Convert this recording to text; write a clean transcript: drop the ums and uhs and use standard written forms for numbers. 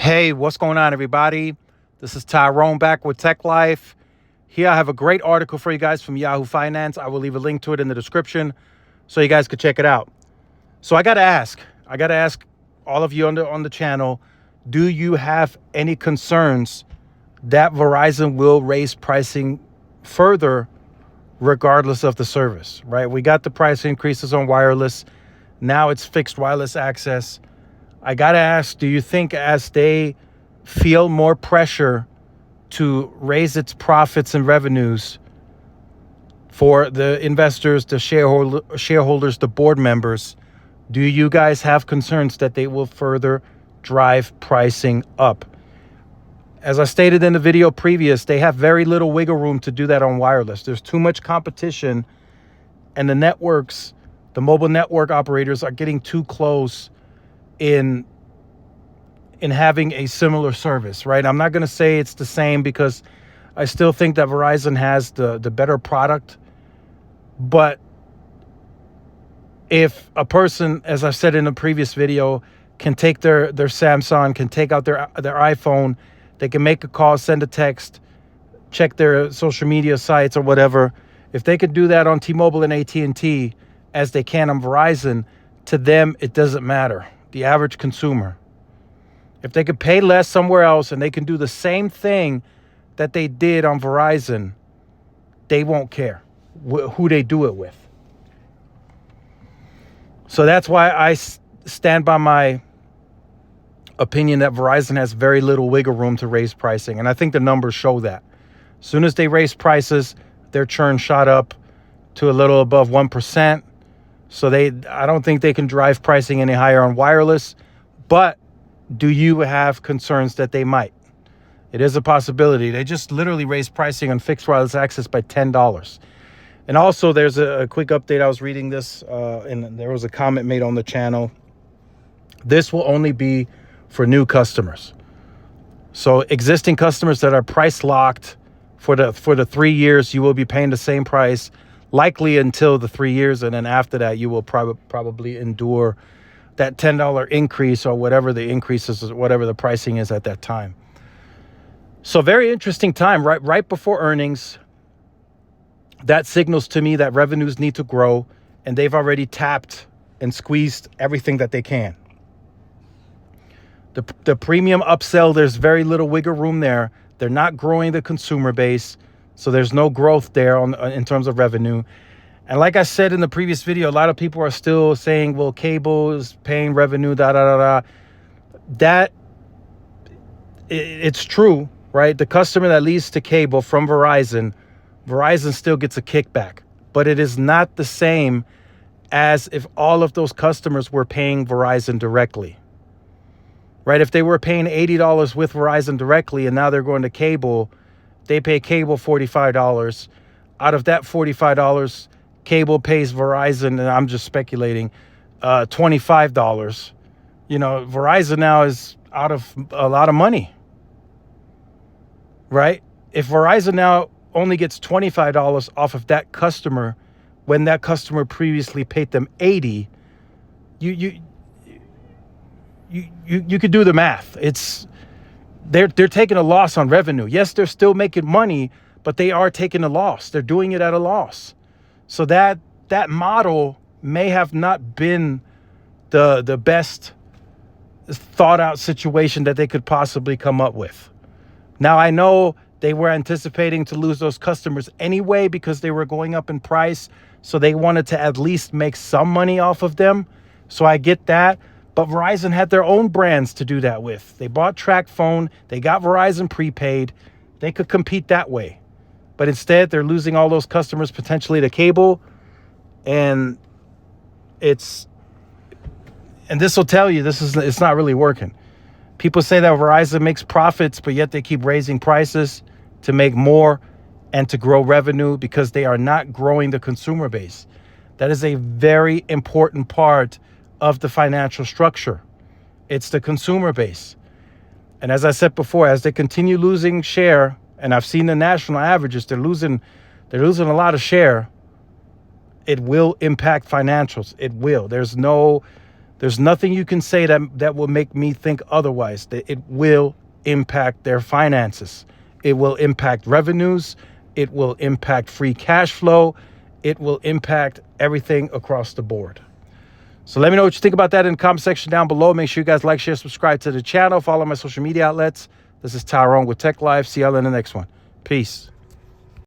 Hey, what's going on, everybody? This is Tyrone back with Tech Life. Here I have a great article for you guys from Yahoo Finance. I will leave a link to it in the description so you guys could check it out. So I got to ask all of you on the channel, do you have any concerns that Verizon will raise pricing further regardless of the service, right? We got the price increases on wireless. Now it's fixed wireless access. I got to ask, do you think as they feel more pressure to raise its profits and revenues for the investors, the shareholders, the board members, do you guys have concerns that they will further drive pricing up? As I stated in the video previous, they have very little wiggle room to do that on wireless. There's too much competition, and the networks, the mobile network operators are getting too close in having a similar service, right? I'm not going to say it's the same because I still think that Verizon has the better product. But if a person, as I said in a previous video, can take their Samsung, can take out their iPhone, they can make a call, send a text, check their social media sites or whatever. If they could do that on T-Mobile and AT&T as they can on Verizon, to them, it doesn't matter. The average consumer. If they could pay less somewhere else and they can do the same thing that they did on Verizon, they won't care who they do it with. So that's why I stand by my opinion that Verizon has very little wiggle room to raise pricing. And I think the numbers show that. As soon as they raise prices, their churn shot up to a little above 1%. So I don't think they can drive pricing any higher on wireless. But do you have concerns that they might? It is a possibility. They just literally raised pricing on fixed wireless access by $10. And also, there's a quick update. I was reading this, and there was a comment made on the channel. This will only be for new customers. So existing customers that are price locked for the 3 years, you will be paying the same price, likely until the 3 years, and then after that, you will probably endure that $10 increase or whatever the increases, whatever the pricing is at that time. So very interesting time, right before earnings. That signals to me that revenues need to grow, and they've already tapped and squeezed everything that they can. The premium upsell, there's very little wiggle room there. They're not growing the consumer base, so there's no growth there in terms of revenue. And like I said in the previous video, a lot of people are still saying, well, cable is paying revenue, it's true, right? The customer that leads to cable from Verizon still gets a kickback. But it is not the same as if all of those customers were paying Verizon directly, right? If they were paying $80 with Verizon directly and now they're going to cable, they pay cable $45. Out of that $45, cable pays Verizon, and I'm just speculating, $25. You know, Verizon now is out of a lot of money, right? If Verizon now only gets $25 off of that customer when that customer previously paid them $80, you could do the math. They're taking a loss on revenue. Yes, they're still making money, but they are taking a loss. They're doing it at a loss. So that model may have not been the best thought out situation that they could possibly come up with. Now, I know they were anticipating to lose those customers anyway because they were going up in price. So they wanted to at least make some money off of them. So I get that. But Verizon had their own brands to do that with. They bought TracFone. They got Verizon prepaid. They could compete that way. But instead, they're losing all those customers potentially to cable. And this will tell you it's not really working. People say that Verizon makes profits, but yet they keep raising prices to make more and to grow revenue because they are not growing the consumer base. That is a very important part of the financial structure. It's the consumer base. And as I said before, as they continue losing share, and I've seen the national averages, they're losing a lot of share, it will impact financials. It will. There's no There's nothing you can say that will make me think otherwise. That it will impact their finances. It will impact revenues. It will impact free cash flow. It will impact everything across the board. So let me know what you think about that in the comment section down below. Make sure you guys like, share, subscribe to the channel. Follow my social media outlets. This is Tyrone with Tech Life. See y'all in the next one. Peace.